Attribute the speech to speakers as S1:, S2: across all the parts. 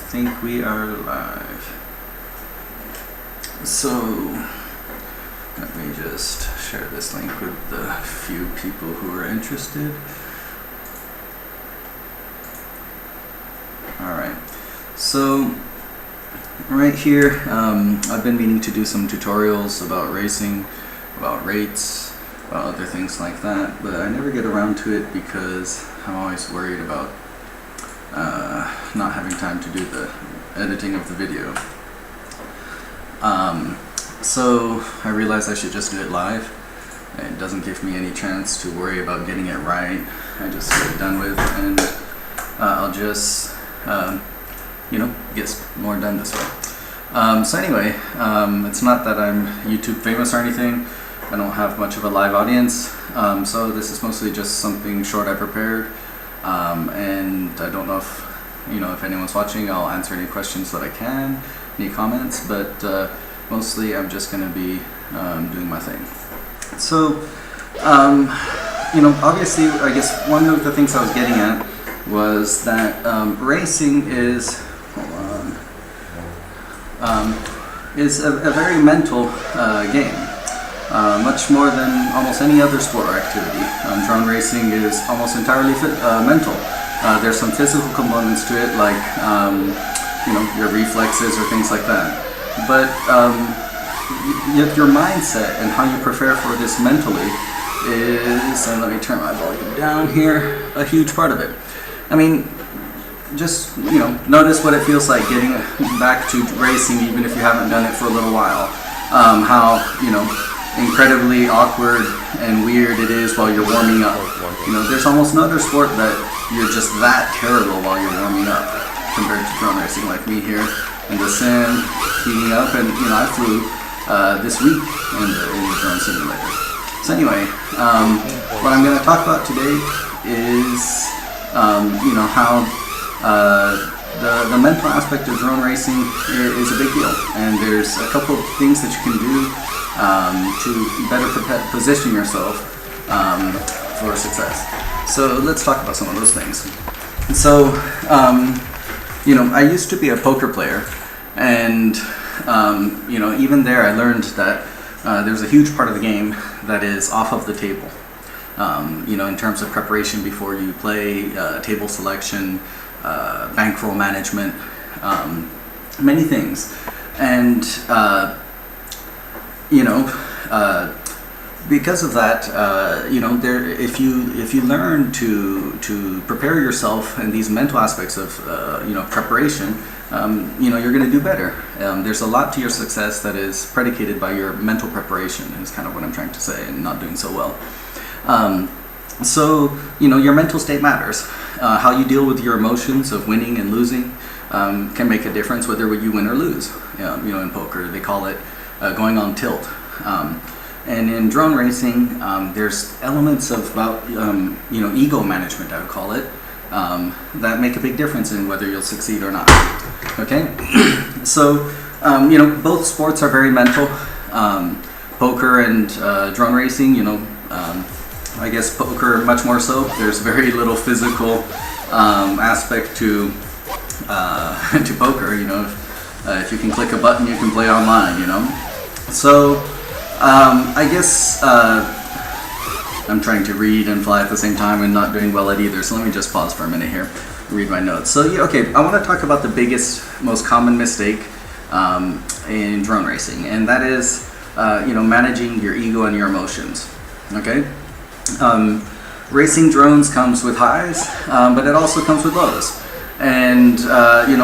S1: think we are live. So let me just share this link with the few people who are interested. Alright, so right here I've been meaning to do some tutorials about racing, about rates, about other things like that, but I never get around to it because I'm always worried about not having time to do the editing of the video. So I realized I should just do it live. It doesn't give me any chance to worry about getting it right. I just get it done with, and I'll just get more done this way. So anyway, it's not that I'm YouTube famous or anything. I don't have much of a live audience, so this is mostly just something short I prepared, and I don't know if anyone's watching. I'll answer any questions that I can, any comments, but mostly I'm just going to be doing my thing. So obviously, I guess one of the things I was getting at was that racing is a very mental game. Much more than almost any other sport or activity. Drone racing is almost entirely mental. There's some physical components to it, like your reflexes or things like that. But your mindset and how you prepare for this mentally is, and let me turn my volume down here, a huge part of it. I mean, just notice what it feels like getting back to racing, even if you haven't done it for a little while. How incredibly awkward and weird it is while you're warming up. There's almost no other sport that you're just that terrible while you're warming up compared to drone racing, like me here in the sim, heating up, and I flew this week in the drone simulator. So anyway, what I'm going to talk about today is how the mental aspect of drone racing is a big deal, and there's a couple of things that you can do to better position yourself for success. So let's talk about some of those things. So I used to be a poker player, and even there I learned that there's a huge part of the game that is off of the table. In terms of preparation before you play, table selection, bankroll management, many things. And because of that, if you learn to prepare yourself in these mental aspects of preparation, you're going to do better. There's a lot to your success that is predicated by your mental preparation, is kind of what I'm trying to say, and not doing so well. So your mental state matters. How you deal with your emotions of winning and losing can make a difference whether you win or lose. In poker they call it going on tilt. And in drone racing, there's elements of ego management, I would call it, that make a big difference in whether you'll succeed or not. Okay, so both sports are very mental. Poker and drone racing, I guess poker much more so. There's very little physical aspect to poker. If you can click a button, you can play online. So I guess I'm trying to read and fly at the same time and not doing well at either. So let me just pause for a minute here, read my notes. So I want to talk about the biggest, most common mistake in drone racing, and that is managing your ego and your emotions. Okay. Racing drones comes with highs, but it also comes with lows. And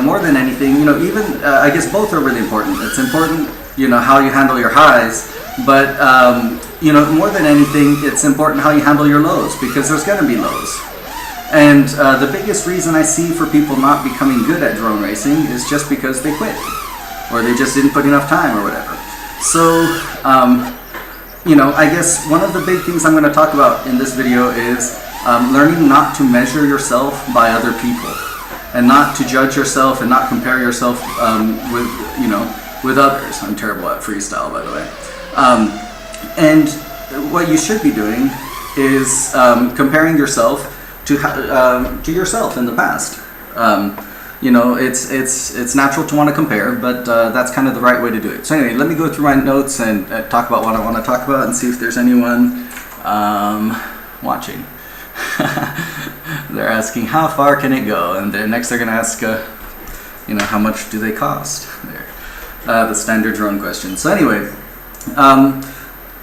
S1: more than anything, I guess both are really important. It's important, how you handle your highs, but more than anything, it's important how you handle your lows, because there's going to be lows. And the biggest reason I see for people not becoming good at drone racing is just because they quit, or they just didn't put enough time, or whatever. So I guess one of the big things I'm going to talk about in this video is learning not to measure yourself by other people, and not to judge yourself and not compare yourself with others. I'm terrible at freestyle, by the way. And what you should be doing is comparing yourself to yourself in the past. it's natural to want to compare, but that's kind of the right way to do it. So anyway, let me go through my notes and talk about what I want to talk about and see if there's anyone watching. They're asking how far can it go, and then next they're going to ask, how much do they cost? There, the standard drone question. So anyway,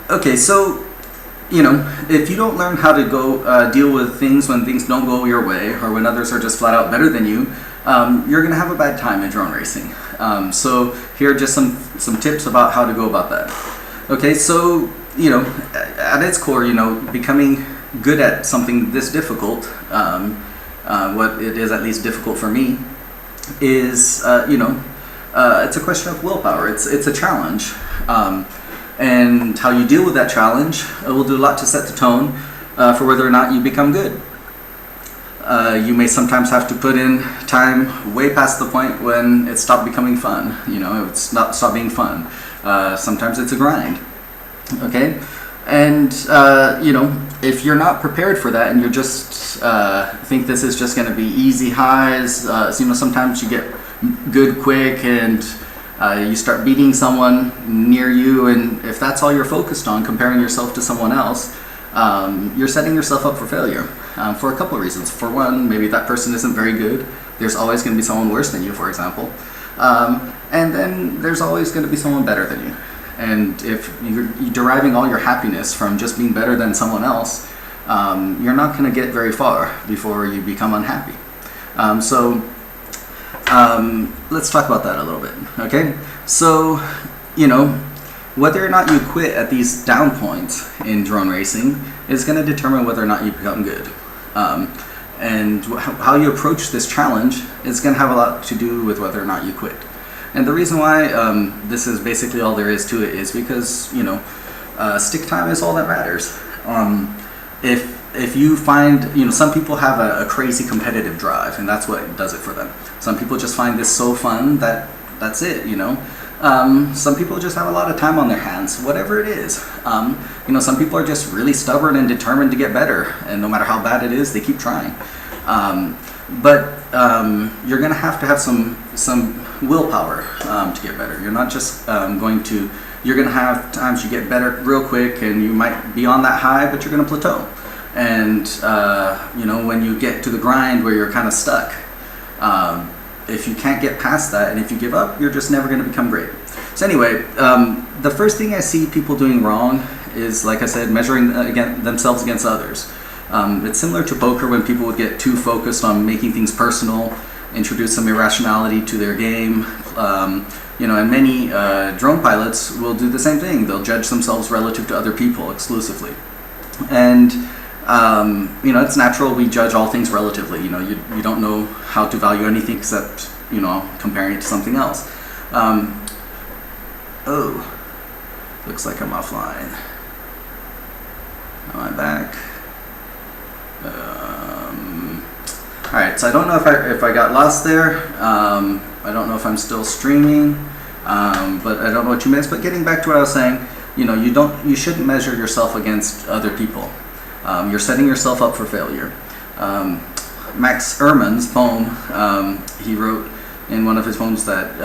S1: okay, so if you don't learn how to go deal with things when things don't go your way, or when others are just flat out better than you, you're going to have a bad time in drone racing. So here are just some tips about how to go about that. Okay, so at its core, becoming good at something this difficult, what it is at least difficult for me, is it's a question of willpower. It's a challenge, and how you deal with that challenge will do a lot to set the tone for whether or not you become good. You may sometimes have to put in time way past the point when it stopped becoming fun. It's not stop being fun. Sometimes it's a grind. Okay, and if you're not prepared for that and you're just think this is just going to be easy highs, sometimes you get good quick and you start beating someone near you, and if that's all you're focused on, comparing yourself to someone else, you're setting yourself up for failure for a couple of reasons. For one, maybe that person isn't very good. There's always going to be someone worse than you, for example, and then there's always going to be someone better than you. And if you're deriving all your happiness from just being better than someone else, you're not going to get very far before you become unhappy. Let's talk about that a little bit. Okay, so whether or not you quit at these down points in drone racing is going to determine whether or not you become good. And how you approach this challenge is going to have a lot to do with whether or not you quit. And the reason why this is basically all there is to it is because stick time is all that matters. If you find, some people have a crazy competitive drive, and that's what does it for them. Some people just find this so fun that that's it. Some people just have a lot of time on their hands, whatever it is. Some people are just really stubborn and determined to get better, and no matter how bad it is, they keep trying. But you're going to have some willpower to get better. You're not just you're going to have times you get better real quick, and you might be on that high, but you're going to plateau. And when you get to the grind where you're kind of stuck, if you can't get past that, and if you give up, you're just never going to become great. So anyway, the first thing I see people doing wrong is, like I said, measuring themselves against others. It's similar to poker when people would get too focused on making things personal, introduce some irrationality to their game. And many drone pilots will do the same thing. They'll judge themselves relative to other people exclusively. And it's natural. We judge all things relatively. You don't know how to value anything except comparing it to something else. Looks like I'm offline. Am I back? All right. So I don't know if I got lost there. I don't know if I'm still streaming, but I don't know what you missed. But getting back to what I was saying, you shouldn't measure yourself against other people. You're setting yourself up for failure. Max Ehrmann's poem, he wrote in one of his poems that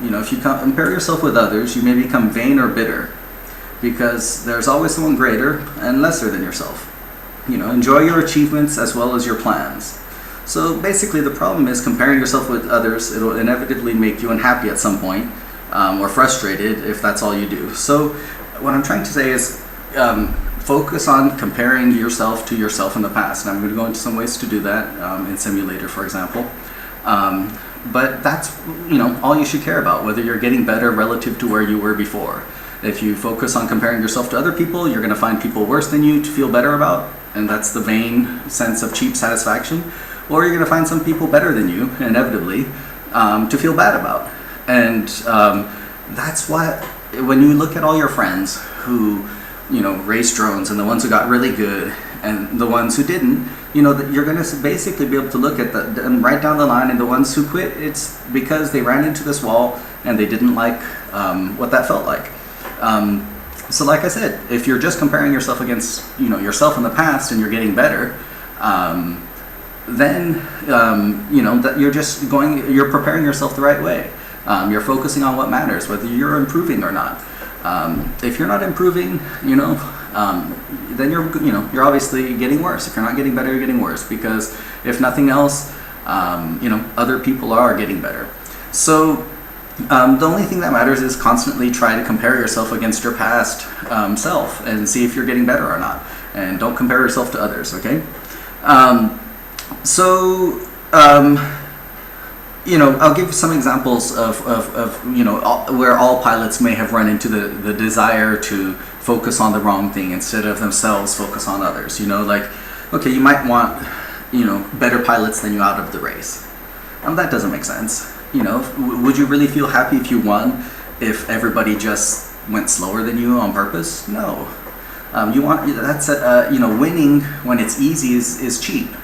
S1: if you compare yourself with others, you may become vain or bitter, because there's always someone greater and lesser than yourself. Enjoy your achievements as well as your plans. So basically, the problem is comparing yourself with others. It'll inevitably make you unhappy at some point, or frustrated if that's all you do. So what I'm trying to say is, focus on comparing yourself to yourself in the past. And I'm going to go into some ways to do that in Simulator, for example. But that's all you should care about, whether you're getting better relative to where you were before. If you focus on comparing yourself to other people, you're going to find people worse than you to feel better about, and that's the vain sense of cheap satisfaction. Or you're going to find some people better than you, inevitably, to feel bad about. And that's why, when you look at all your friends who race drones, and the ones who got really good, and the ones who didn't, that you're going to basically be able to look at them right down the line, and the ones who quit, it's because they ran into this wall and they didn't like what that felt like. So like I said, if you're just comparing yourself against yourself in the past and you're getting better, then that you're preparing yourself the right way. You're focusing on what matters, whether you're improving or not. If you're not improving, then you're obviously getting worse. If you're not getting better, you're getting worse, because if nothing else, other people are getting better. So the only thing that matters is constantly try to compare yourself against your past self and see if you're getting better or not. And don't compare yourself to others, okay? I'll give some examples of where all pilots may have run into the desire to focus on the wrong thing instead of themselves focus on others. Okay, you might want, better pilots than you out of the race. That doesn't make sense. Would you really feel happy if you won if everybody just went slower than you on purpose? No. Winning when it's easy is cheap.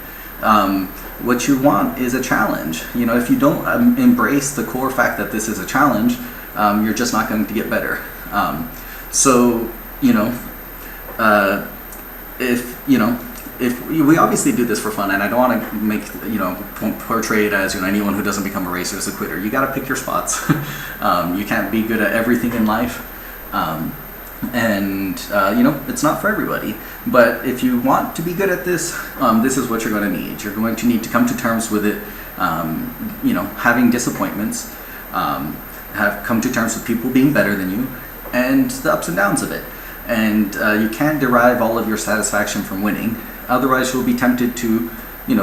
S1: What you want is a challenge. If you don't embrace the core fact that this is a challenge, you're just not going to get better. If we obviously do this for fun, and I don't want to make portray it as anyone who doesn't become a racer is a quitter. You got to pick your spots. You can't be good at everything in life. It's not for everybody. But if you want to be good at this, this is what you're going to need. You're going to need to come to terms with it, having disappointments, come to terms with people being better than you, and the ups and downs of it. And you can't derive all of your satisfaction from winning. Otherwise, you'll be tempted to,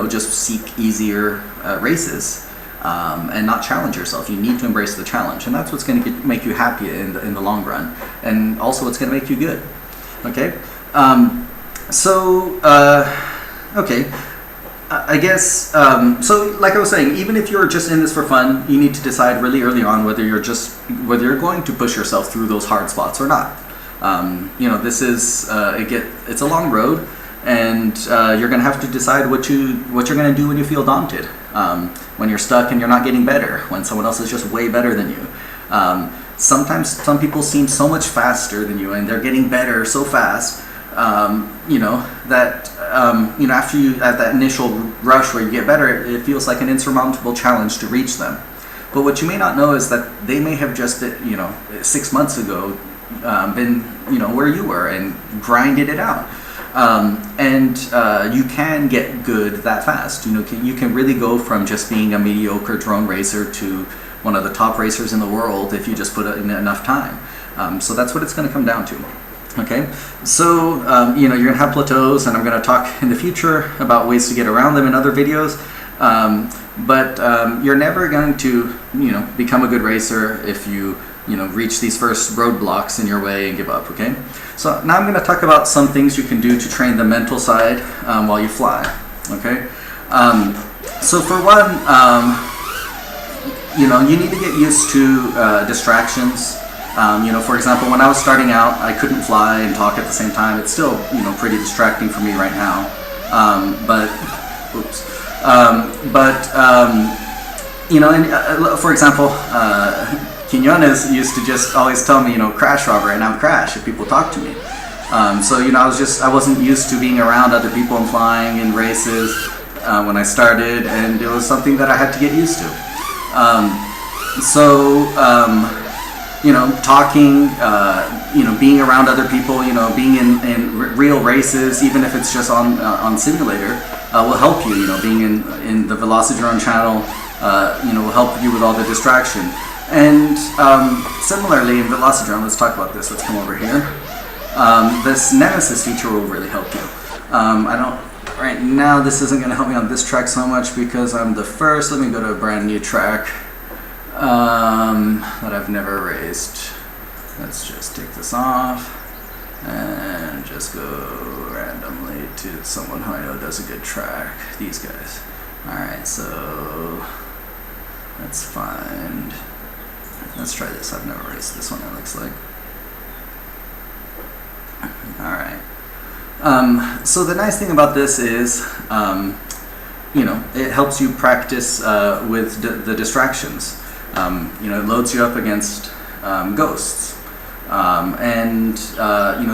S1: just seek easier races. And not challenge yourself. You need to embrace the challenge, and that's what's going to make you happy in the long run, and also what's going to make you good. Okay, I guess so. Like I was saying, even if you're just in this for fun, you need to decide really early on whether you're going to push yourself through those hard spots or not. This is it's a long road, and you're going to have to decide what you're going to do when you feel daunted. When you're stuck and you're not getting better, when someone else is just way better than you. Sometimes some people seem so much faster than you, and they're getting better so fast, after you at that initial rush where you get better, it feels like an insurmountable challenge to reach them. But what you may not know is that they may have just, 6 months ago, been, where you were and grinded it out. You can get good that fast. You can really go from just being a mediocre drone racer to one of the top racers in the world if you just put in enough time. So that's what it's going to come down to. Okay, so you're going to have plateaus, and I'm going to talk in the future about ways to get around them in other videos. But you're never going to become a good racer if you reach these first roadblocks in your way and give up. Okay, so now I'm going to talk about some things you can do to train the mental side while you fly. Okay, so for one, you need to get used to distractions. For example, when I was starting out, I couldn't fly and talk at the same time. It's still pretty distracting for me right now. For example, Quinones used to just always tell me, crash, Robert, and I would crash if people talk to me. I wasn't used to being around other people and flying in races when I started, and it was something that I had to get used to. Talking, being around other people, being in real races, even if it's just on simulator, will help you. Being in the Velocidrone channel, will help you with all the distraction. And similarly in Velocidrone, let's talk about this. Let's come over here. This Nemesis feature will really help you. Right now, this isn't going to help me on this track so much because I'm the first. Let me go to a brand new track that I've never raced. Let's just take this off and just go randomly to someone who I know does a good track. These guys. Alright, so let's find. Let's try this. I've never raced this one, it looks like. Alright. So the nice thing about this is, it helps you practice with the distractions. It loads you up against ghosts.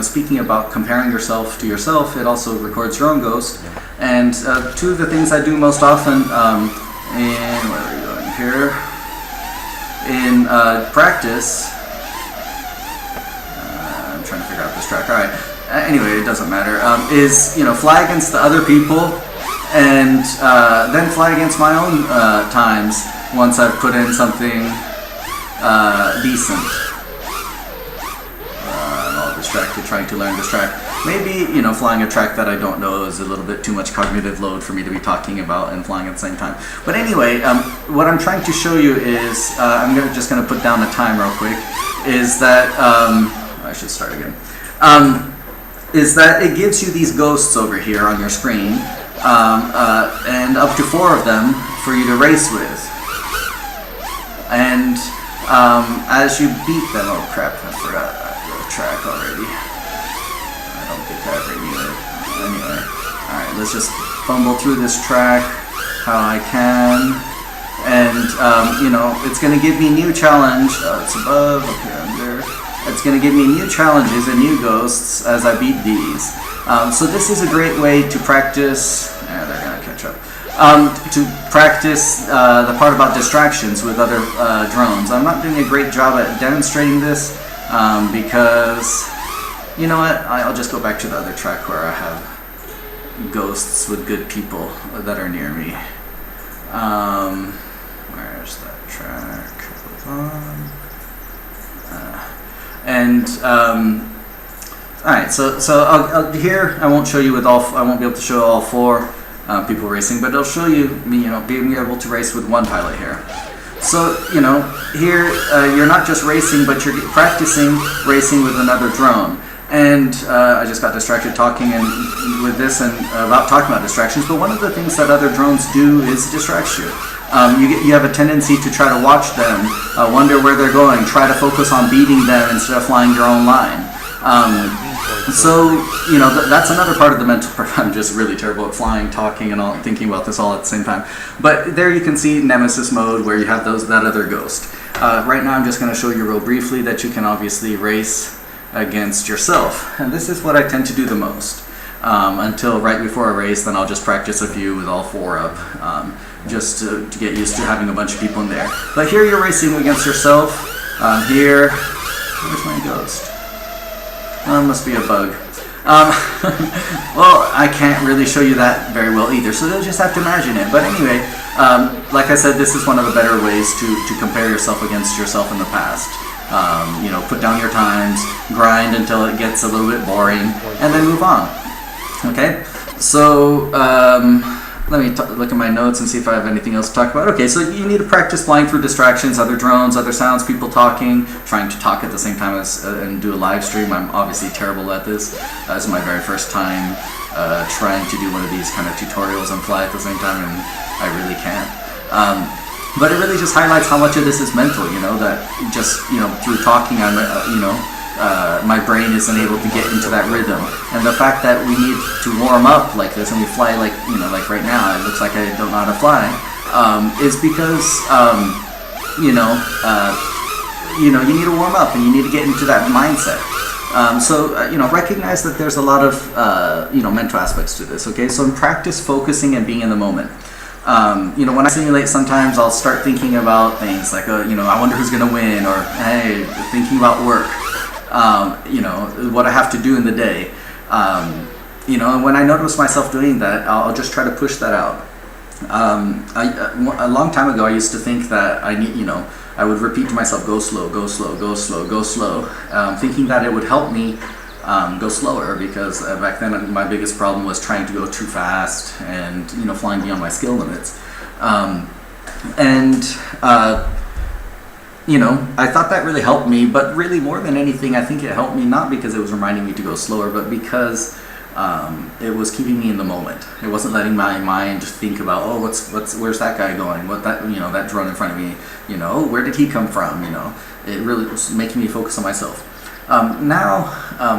S1: Speaking about comparing yourself to yourself, it also records your own ghost. And two of the things I do most often, where are we going here? In practice, I'm trying to figure out this track. All right. Anyway, it doesn't matter. Is fly against the other people, and then fly against my own times once I've put in something decent. I'm all distracted trying to learn this track. Maybe flying a track that I don't know is a little bit too much cognitive load for me to be talking about and flying at the same time. But anyway, what I'm trying to show you is I'm just gonna put down a time real quick. Is that I should start again. Is that it gives you these ghosts over here on your screen, and up to 4 of them for you to race with. And as you beat them, oh crap, I forgot the track already. I don't think I ever knew it. Anyway, alright, let's just fumble through this track how I can. And, it's going to give me new challenge. It's above, okay, under. It's going to give me new challenges and new ghosts as I beat these. So this is a great way to practice. They're going to catch up. To practice the part about distractions with other drones. I'm not doing a great job at demonstrating this because, you know what? I'll just go back to the other track where I have ghosts with good people that are near me. Where's that track? Alright, so I'll, here I won't show you with all. I won't be able to show all 4 people racing, but it'll show you me, being able to race with one pilot here. So here you're not just racing, but you're practicing racing with another drone. And I just got distracted talking with this and about talking about distractions. But one of the things that other drones do is distract you. You have a tendency to try to watch them, wonder where they're going, try to focus on beating them instead of flying your own line. That's another part of the mental. I'm just really terrible at flying, talking, and all, thinking about this all at the same time. But there you can see Nemesis mode where you have that other ghost. Right now I'm just going to show you real briefly that you can obviously race against yourself. And this is what I tend to do the most. Until right before a race, then I'll just practice a few with all 4 up. Just to get used to having a bunch of people in there. But here you're racing against yourself. Here, where's my ghost? Oh, must be a bug. Well, I can't really show you that very well either, so you'll just have to imagine it. But anyway, like I said, this is one of the better ways to compare yourself against yourself in the past. Put down your times, grind until it gets a little bit boring, and then move on. Okay, so let me look at my notes and see if I have anything else to talk about. Okay, so you need to practice flying through distractions, other drones, other sounds, people talking, trying to talk at the same time as and do a live stream. I'm obviously terrible at this. This is my very first time trying to do one of these kind of tutorials and fly at the same time, and I really can't. But it really just highlights how much of this is mental, that just, through talking, I'm, my brain isn't able to get into that rhythm. And the fact that we need to warm up like this and we fly like right now, it looks like I don't know how to fly, is because, you need to warm up and you need to get into that mindset. Recognize that there's a lot of, mental aspects to this, okay? So practice focusing and being in the moment. When I simulate, sometimes I'll start thinking about things like, I wonder who's going to win, or, hey, thinking about work. What I have to do in the day. And when I notice myself doing that, I'll just try to push that out. A long time ago, I used to think that I would repeat to myself, go slow, go slow, go slow, go slow, thinking that it would help me go slower, because back then my biggest problem was trying to go too fast and flying beyond my skill limits. I thought that really helped me, but really more than anything, I think it helped me not because it was reminding me to go slower, but because it was keeping me in the moment. It wasn't letting my mind think about, oh, where's that guy going? What that drone in front of me? Where did he come from? It really was making me focus on myself. Now,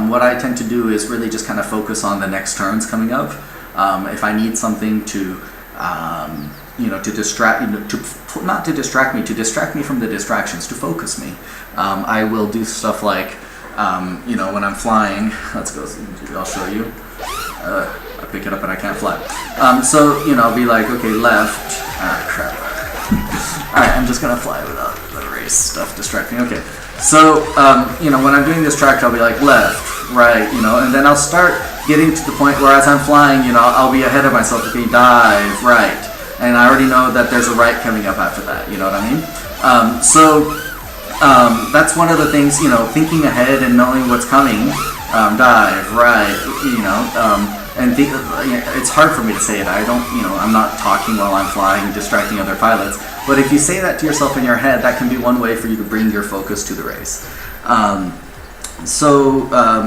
S1: what I tend to do is really just kind of focus on the next turns coming up. If I need something to to distract me from the distractions, to focus me, I will do stuff like You know, when I'm flying, let's go, I'll show you. I pick it up and I can't fly. So, you know, I'll be like, okay, left. Ah, crap. Alright, I'm just gonna fly without the race stuff distracting. Okay, so, you know, when I'm doing this track, I'll be like left, right, you know, and then I'll start getting to the point where as I'm flying, you know, I'll be ahead of myself. Okay, dive, right. And I already know that there's a right coming up after that, you know what I mean? That's one of the things, you know, thinking ahead and knowing what's coming, dive, right, you know, and it's hard for me to say it. I don't, you know, I'm not talking while I'm flying, distracting other pilots, but if you say that to yourself in your head, that can be one way for you to bring your focus to the race.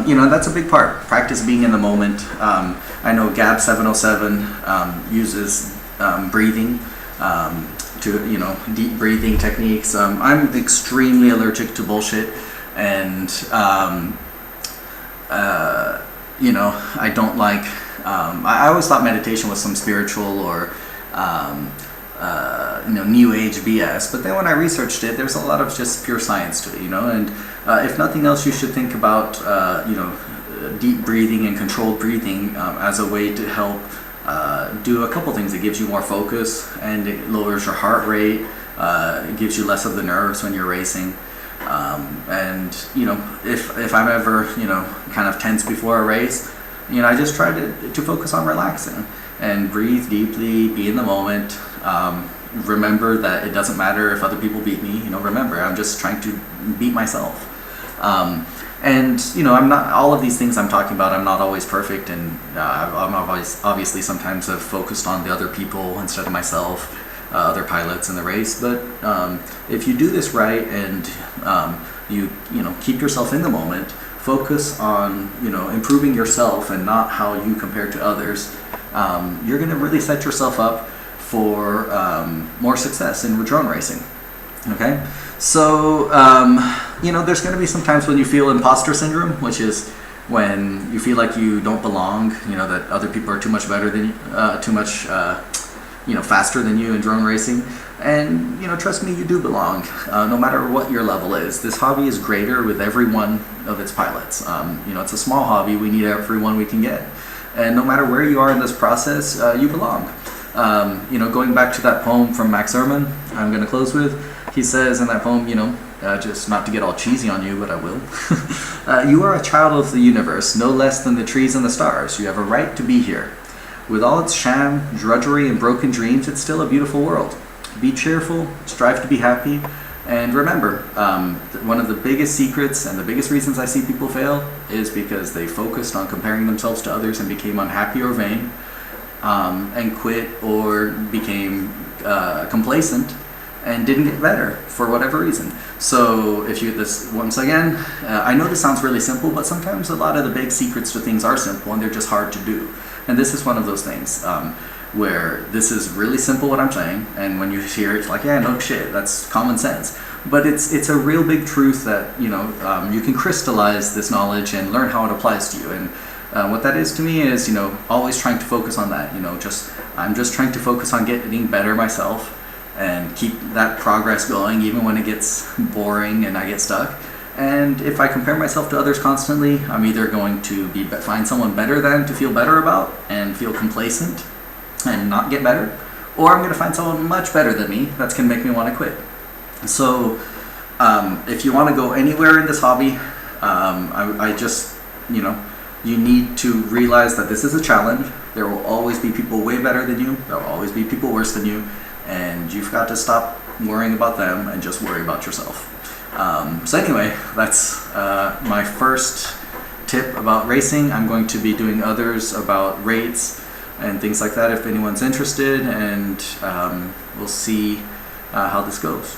S1: You know, that's a big part, practice being in the moment. I know GAB 707 uses breathing, to, you know, deep breathing techniques. I'm extremely allergic to bullshit, and you know, I don't like, I always thought meditation was some spiritual or you know, new age BS, but then when I researched it, there's a lot of just pure science to it, you know, and if nothing else, you should think about you know, deep breathing and controlled breathing as a way to help do a couple things. It gives you more focus, and it lowers your heart rate, it gives you less of the nerves when you're racing. And you know, if I'm ever, you know, kind of tense before a race, you know, I just try to focus on relaxing and breathe deeply, be in the moment. Remember that it doesn't matter if other people beat me. You know, remember, I'm just trying to beat myself. And you know, I'm not, all of these things I'm talking about, I'm not always perfect, and I'm obviously sometimes have focused on the other people instead of myself, other pilots in the race. But if you do this right, and you know, keep yourself in the moment, focus on, you know, improving yourself and not how you compare to others, you're going to really set yourself up for more success in drone racing. Okay, so you know, there's going to be some times when you feel imposter syndrome, which is when you feel like you don't belong, you know, that other people are too much better than you, you know, faster than you in drone racing. And you know, trust me, you do belong, no matter what your level is. This hobby is greater with every one of its pilots. You know, it's a small hobby. We need everyone we can get, and no matter where you are in this process, you belong. You know, going back to that poem from Max Ehrmann, I'm going to close with. He says in that poem, you know, just not to get all cheesy on you, but I will. You are a child of the universe, no less than the trees and the stars. You have a right to be here. With all its sham, drudgery, and broken dreams, it's still a beautiful world. Be cheerful, strive to be happy, and remember, one of the biggest secrets and the biggest reasons I see people fail is because they focused on comparing themselves to others and became unhappy or vain, and quit or became complacent and didn't get better for whatever reason. So if you, this, once again, I know this sounds really simple, but sometimes a lot of the big secrets to things are simple and they're just hard to do. And this is one of those things where this is really simple what I'm saying, and when you hear it, it's like, yeah, no shit, that's common sense. But it's a real big truth that, you know, you can crystallize this knowledge and learn how it applies to you. And what that is to me is, you know, always trying to focus on that. You know, I'm just trying to focus on getting better myself and keep that progress going even when it gets boring and I get stuck. And if I compare myself to others constantly, I'm either going to find someone better than to feel better about and feel complacent and not get better, or I'm going to find someone much better than me that's going to make me want to quit. So if you want to go anywhere in this hobby, I just, you know, you need to realize that this is a challenge. There will always be people way better than you. There will always be people worse than you. And you've got to stop worrying about them and just worry about yourself. So anyway, that's my first tip about racing. I'm going to be doing others about rates and things like that if anyone's interested, and we'll see how this goes.